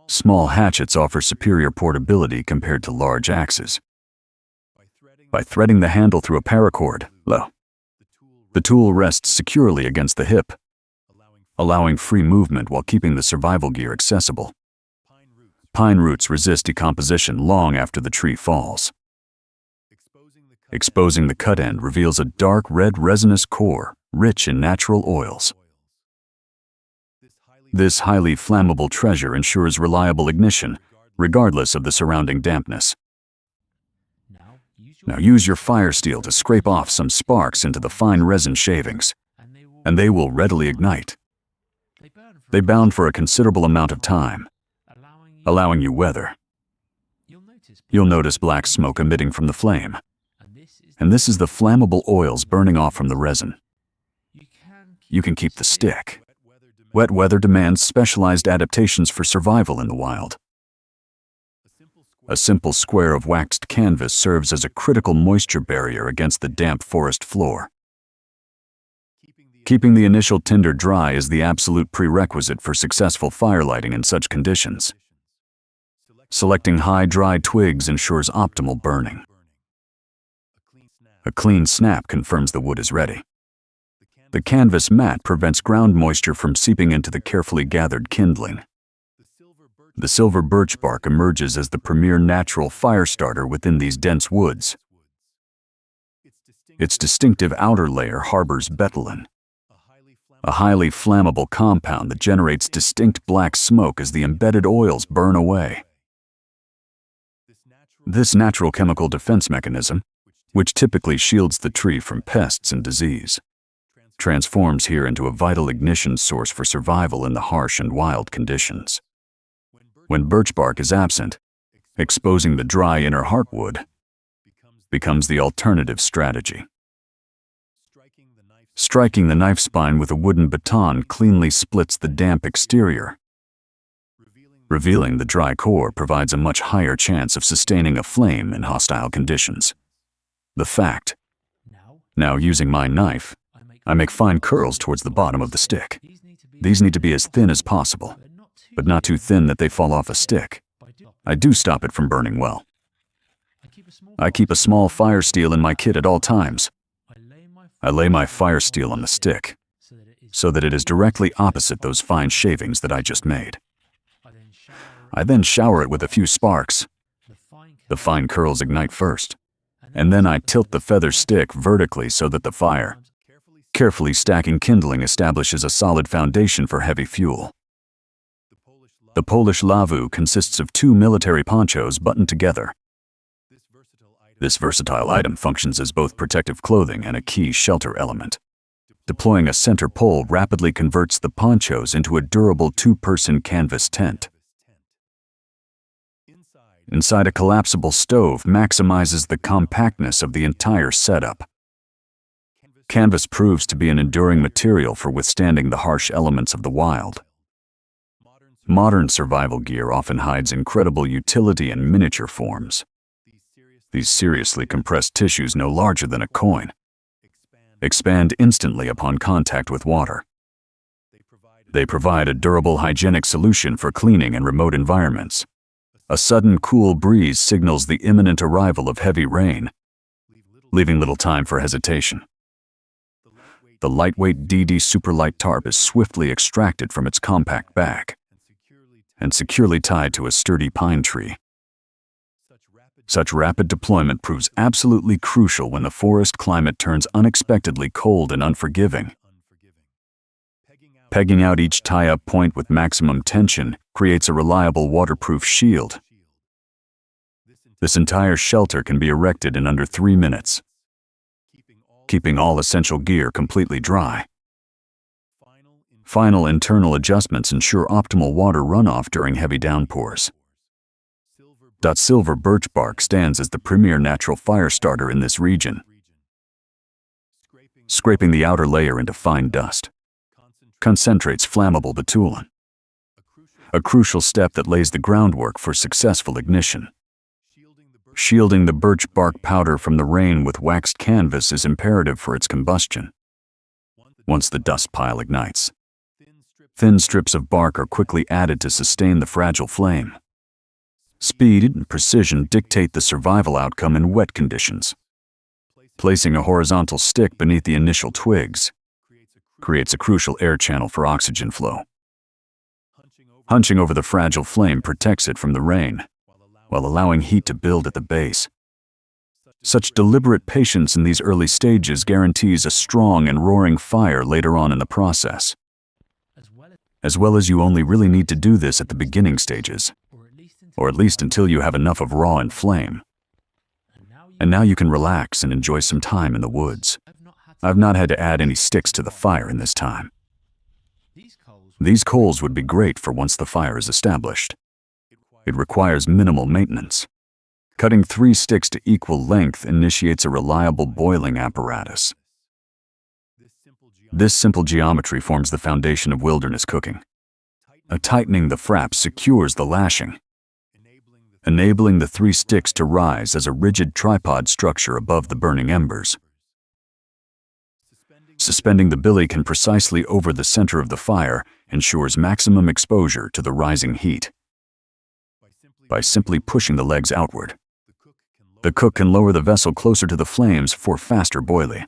Small hatchets offer superior portability compared to large axes. By threading the handle through a paracord, the tool rests securely against the hip, allowing free movement while keeping the survival gear accessible. Pine roots resist decomposition long after the tree falls. Exposing the cut end reveals a dark red resinous core, rich in natural oils. This highly flammable treasure ensures reliable ignition, regardless of the surrounding dampness. Now use your fire steel to scrape off some sparks into the fine resin shavings, and they will readily ignite. They burn for a considerable amount of time, allowing you weather. You'll notice black smoke emitting from the flame, and this is the flammable oils burning off from the resin. You can keep the stick. Wet weather demands specialized adaptations for survival in the wild. A simple square of waxed canvas serves as a critical moisture barrier against the damp forest floor. Keeping the initial tinder dry is the absolute prerequisite for successful firelighting in such conditions. Selecting high, dry twigs ensures optimal burning. A clean snap confirms the wood is ready. The canvas mat prevents ground moisture from seeping into the carefully gathered kindling. The silver birch bark emerges as the premier natural fire starter within these dense woods. Its distinctive outer layer harbors betulin, a highly flammable compound that generates distinct black smoke as the embedded oils burn away. This natural chemical defense mechanism, which typically shields the tree from pests and disease, transforms here into a vital ignition source for survival in the harsh and wild conditions. When birch bark is absent, exposing the dry inner heartwood becomes the alternative strategy. Striking the knife spine with a wooden baton cleanly splits the damp exterior. Revealing the dry core provides a much higher chance of sustaining a flame in hostile conditions. The fact: now using my knife, I make fine curls towards the bottom of the stick. These need to be as thin as possible, but not too thin that they fall off a stick. I do stop it from burning well. I keep a small fire steel in my kit at all times. I lay my fire steel on the stick so that it is directly opposite those fine shavings that I just made. I then shower it with a few sparks. The fine curls ignite first, and then I tilt the feather stick vertically so that the fire, carefully stacking kindling, establishes a solid foundation for heavy fuel. The Polish lawu consists of 2 military ponchos buttoned together. This versatile item functions as both protective clothing and a key shelter element. Deploying a center pole rapidly converts the ponchos into a durable 2-person canvas tent. Inside, a collapsible stove maximizes the compactness of the entire setup. Canvas proves to be an enduring material for withstanding the harsh elements of the wild. Modern survival gear often hides incredible utility in miniature forms. These seriously compressed tissues, no larger than a coin, expand instantly upon contact with water. They provide a durable hygienic solution for cleaning in remote environments. A sudden cool breeze signals the imminent arrival of heavy rain, leaving little time for hesitation. The lightweight DD Superlight tarp is swiftly extracted from its compact bag and securely tied to a sturdy pine tree. Such rapid deployment proves absolutely crucial when the forest climate turns unexpectedly cold and unforgiving. Pegging out each tie-up point with maximum tension creates a reliable waterproof shield. This entire shelter can be erected in under 3 minutes, keeping all essential gear completely dry. Final internal adjustments ensure optimal water runoff during heavy downpours. Silver birch bark stands as the premier natural fire starter in this region. Scraping the outer layer into fine dust concentrates flammable betulin, a crucial step that lays the groundwork for successful ignition. Shielding the birch bark powder from the rain with waxed canvas is imperative for its combustion. Once the dust pile ignites, Thin strips of bark are quickly added to sustain the fragile flame. Speed and precision dictate the survival outcome in wet conditions. Placing a horizontal stick beneath the initial twigs creates a crucial air channel for oxygen flow. Hunching over the fragile flame protects it from the rain, while allowing heat to build at the base. Such deliberate patience in these early stages guarantees a strong and roaring fire later on in the process. As well as you only really need to do this at the beginning stages, or at least until you have enough of raw and flame. And now you can relax and enjoy some time in the woods. I've not had to add any sticks to the fire in this time. These coals would be great for once the fire is established. It requires minimal maintenance. Cutting 3 sticks to equal length initiates a reliable boiling apparatus. This simple geometry forms the foundation of wilderness cooking. Tightening the fraps secures the lashing, enabling the 3 sticks to rise as a rigid tripod structure above the burning embers. Suspending the billy precisely over the center of the fire ensures maximum exposure to the rising heat. By simply pushing the legs outward, the cook can lower the vessel closer to the flames for faster boiling.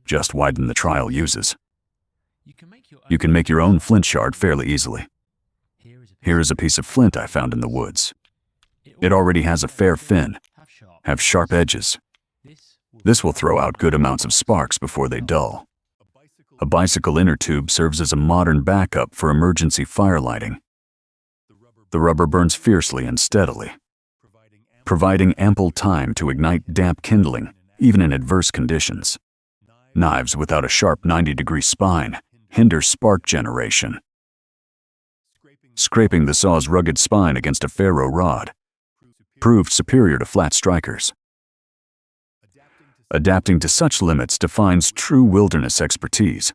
Just widen the trial uses. You can make your own flint shard fairly easily. Here is a piece of flint I found in the woods. It already has a fair fin, have sharp edges. This will throw out good amounts of sparks before they dull. A bicycle inner tube serves as a modern backup for emergency fire lighting. The rubber burns fiercely and steadily, providing ample time to ignite damp kindling, even in adverse conditions. Knives without a sharp 90-degree spine hinder spark generation. Scraping the saw's rugged spine against a ferro rod proved superior to flat strikers. Adapting to such limits defines true wilderness expertise.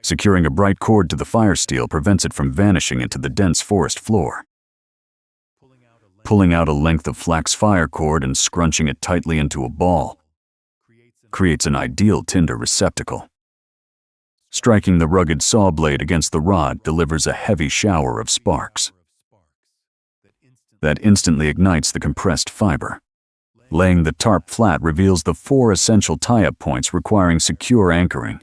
Securing a bright cord to the fire steel prevents it from vanishing into the dense forest floor. Pulling out a length of flax fire cord and scrunching it tightly into a ball creates an ideal tinder receptacle. Striking the rugged saw blade against the rod delivers a heavy shower of sparks that instantly ignites the compressed fiber. Laying the tarp flat reveals the 4 essential tie-up points requiring secure anchoring.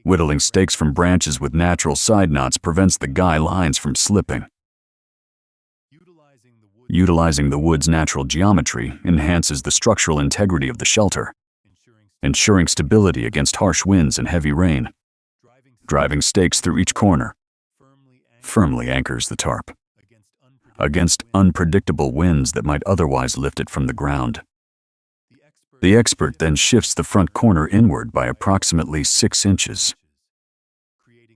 Whittling stakes from branches with natural side knots prevents the guy lines from slipping. Utilizing the wood's natural geometry enhances the structural integrity of the shelter, ensuring stability against harsh winds and heavy rain. Driving stakes through each corner firmly anchors the tarp against unpredictable winds that might otherwise lift it from the ground. The expert then shifts the front corner inward by approximately 6 inches,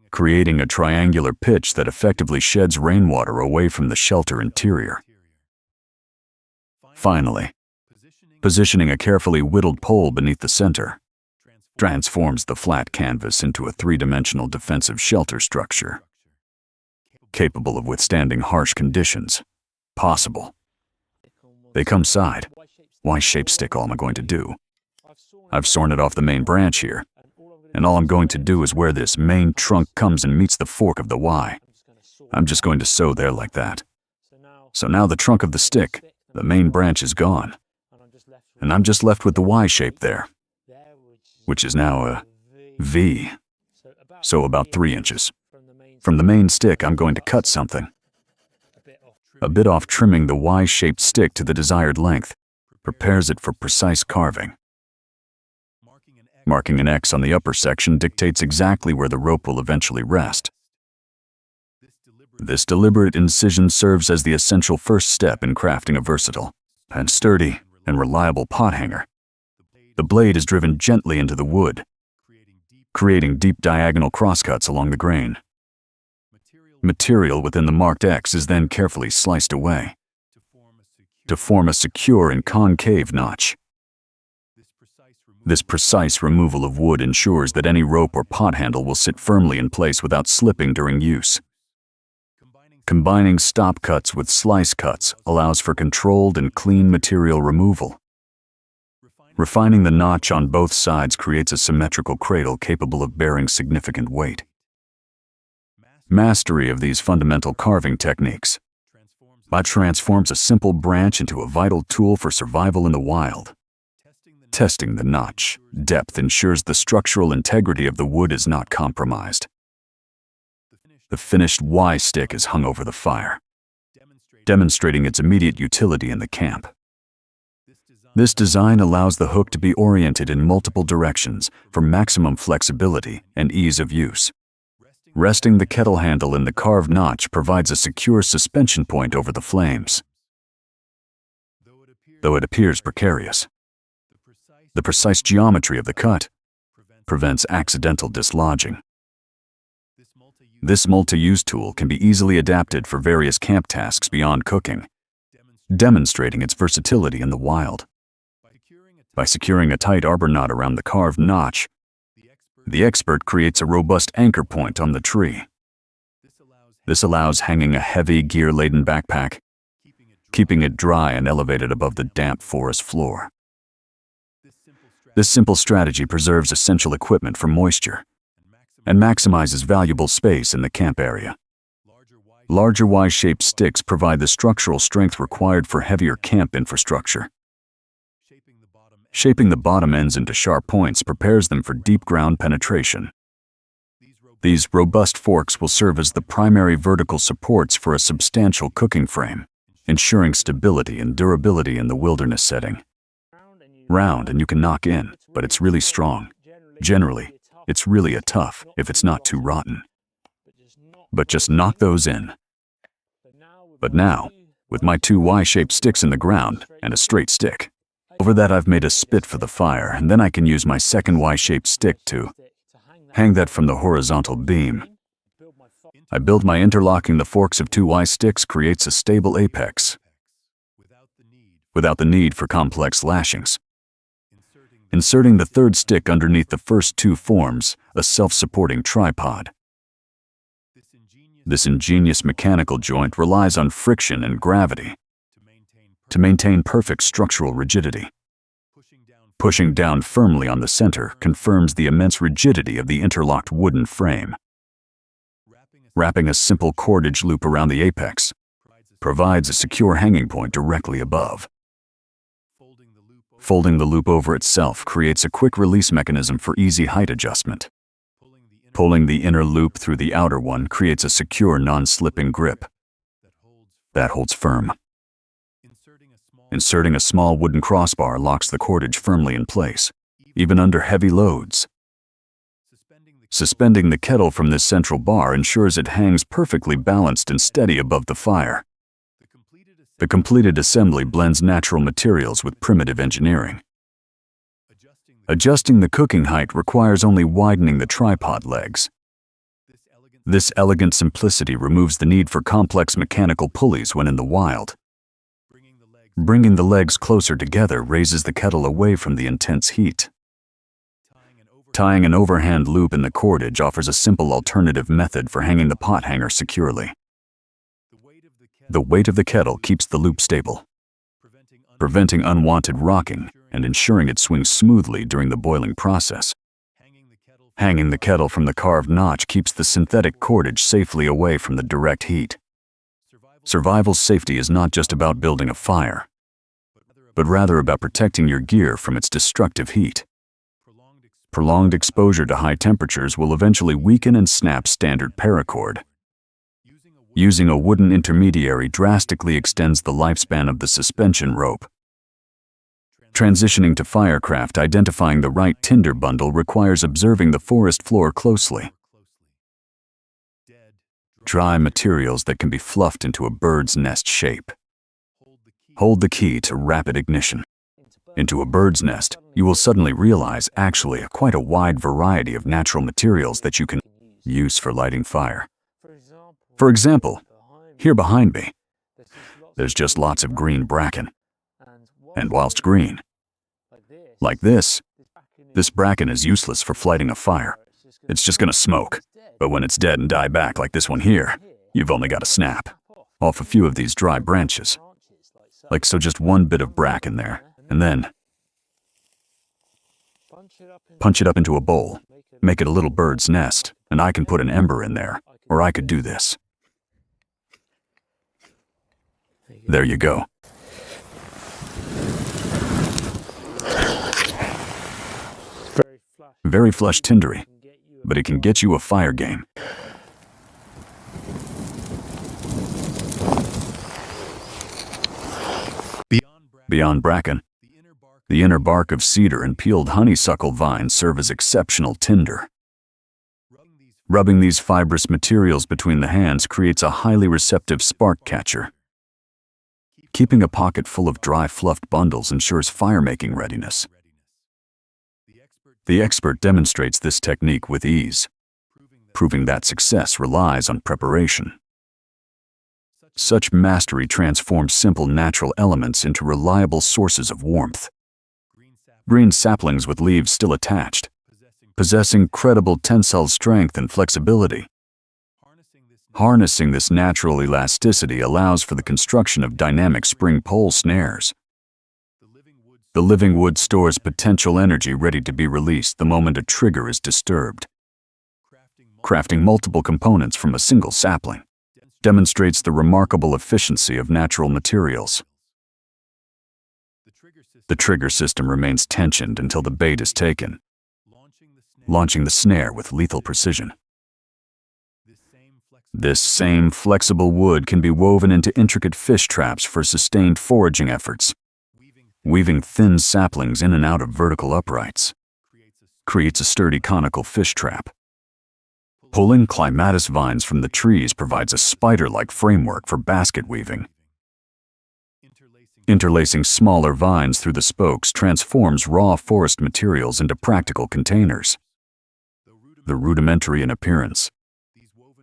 creating a triangular pitch that effectively sheds rainwater away from the shelter interior. Finally, positioning a carefully whittled pole beneath the center transforms the flat canvas into a 3-dimensional defensive shelter structure, capable of withstanding harsh conditions. Possible. They come side. Y-shaped stick all I'm going to do. I've sawn it off the main branch here, and all I'm going to do is where this main trunk comes and meets the fork of the Y. I'm just going to sew there like that. So now the trunk of the stick, the main branch is gone, and I'm just left with the Y shape there, which is now a V, so about 3 inches. From the main stick, I'm going to cut something. A bit off, trimming the Y-shaped stick to the desired length prepares it for precise carving. Marking an X on the upper section dictates exactly where the rope will eventually rest. This deliberate incision serves as the essential first step in crafting a versatile and sturdy and reliable pot hanger. The blade is driven gently into the wood, creating deep diagonal crosscuts along the grain. Material within the marked X is then carefully sliced away to form a secure and concave notch. This precise removal of wood ensures that any rope or pot handle will sit firmly in place without slipping during use. Combining stop cuts with slice cuts allows for controlled and clean material removal. Refining the notch on both sides creates a symmetrical cradle capable of bearing significant weight. Mastery of these fundamental carving techniques transforms a simple branch into a vital tool for survival in the wild. Testing the notch depth ensures the structural integrity of the wood is not compromised. The finished Y stick is hung over the fire, demonstrating its immediate utility in the camp. This design allows the hook to be oriented in multiple directions for maximum flexibility and ease of use. Resting the kettle handle in the carved notch provides a secure suspension point over the flames. Though it appears precarious, the precise geometry of the cut prevents accidental dislodging. This multi-use tool can be easily adapted for various camp tasks beyond cooking, demonstrating its versatility in the wild. By securing a tight arbor knot around the carved notch, the expert creates a robust anchor point on the tree. This allows hanging a heavy, gear-laden backpack, keeping it dry and elevated above the damp forest floor. This simple strategy preserves essential equipment from moisture and maximizes valuable space in the camp area. Larger Y-shaped sticks provide the structural strength required for heavier camp infrastructure. Shaping the bottom ends into sharp points prepares them for deep ground penetration. These robust forks will serve as the primary vertical supports for a substantial cooking frame, ensuring stability and durability in the wilderness setting. Round and you can knock in, but it's really strong. Generally, it's really a tough if it's not too rotten. But just knock those in. But now, with my 2 Y-shaped sticks in the ground and a straight stick, over that I've made a spit for the fire, and then I can use my second Y-shaped stick to hang that from the horizontal beam. I build my interlocking the forks of 2 Y sticks creates a stable apex without the need for complex lashings. Inserting the third stick underneath the first 2 forms a self-supporting tripod. This ingenious mechanical joint relies on friction and gravity to maintain perfect structural rigidity. Pushing down firmly on the center confirms the immense rigidity of the interlocked wooden frame. Wrapping a simple cordage loop around the apex provides a secure hanging point directly above. Folding the loop over itself creates a quick release mechanism for easy height adjustment. Pulling the inner loop through the outer one creates a secure, non-slipping grip that holds firm. Inserting a small wooden crossbar locks the cordage firmly in place, even under heavy loads. Suspending the kettle from this central bar ensures it hangs perfectly balanced and steady above the fire. The completed assembly blends natural materials with primitive engineering. Adjusting the cooking height requires only widening the tripod legs. This elegant simplicity removes the need for complex mechanical pulleys when in the wild. Bringing the legs closer together raises the kettle away from the intense heat. Tying an overhand loop in the cordage offers a simple alternative method for hanging the pot hanger securely. The weight of the kettle keeps the loop stable, preventing unwanted rocking and ensuring it swings smoothly during the boiling process. Hanging the kettle from the carved notch keeps the synthetic cordage safely away from the direct heat. Survival safety is not just about building a fire, but rather about protecting your gear from its destructive heat. Prolonged exposure to high temperatures will eventually weaken and snap standard paracord. Using a wooden intermediary drastically extends the lifespan of the suspension rope. Transitioning to firecraft, identifying the right tinder bundle requires observing the forest floor closely. Dry materials that can be fluffed into a bird's nest shape. Hold the key to rapid ignition. Into a bird's nest, you will suddenly realize actually quite a wide variety of natural materials that you can use for lighting fire. For example, here behind me, there's just lots of green bracken. And whilst green, like this bracken is useless for lighting a fire. It's just gonna smoke. But when it's dead and die back like this one here, you've only got to snap off a few of these dry branches. Like so, just one bit of bracken there, and then Punch it up into a bowl, make it a little bird's nest, and I can put an ember in there, or I could do this. There you go. Very flush tindery, but it can get you a fire game. Beyond bracken, the inner bark of cedar and peeled honeysuckle vines serve as exceptional tinder. Rubbing these fibrous materials between the hands creates a highly receptive spark catcher. Keeping a pocket full of dry fluffed bundles ensures fire-making readiness. The expert demonstrates this technique with ease, proving that success relies on preparation. Such mastery transforms simple natural elements into reliable sources of warmth. Green saplings with leaves still attached, possess incredible tensile strength and flexibility. Harnessing this natural elasticity allows for the construction of dynamic spring pole snares. The living wood stores potential energy ready to be released the moment a trigger is disturbed. Crafting multiple components from a single sapling demonstrates the remarkable efficiency of natural materials. The trigger system remains tensioned until the bait is taken, launching the snare with lethal precision. This same flexible wood can be woven into intricate fish traps for sustained foraging efforts. Weaving thin saplings in and out of vertical uprights creates a sturdy conical fish trap. Pulling clematis vines from the trees provides a spider-like framework for basket weaving. Interlacing smaller vines through the spokes transforms raw forest materials into practical containers. The rudimentary in appearance,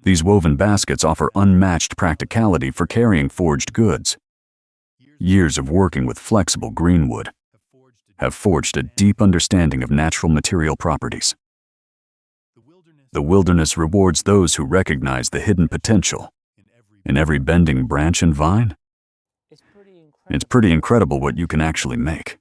these woven baskets offer unmatched practicality for carrying forged goods. Years of working with flexible greenwood have forged a deep understanding of natural material properties. The wilderness rewards those who recognize the hidden potential in every bending branch and vine. It's pretty incredible what you can actually make.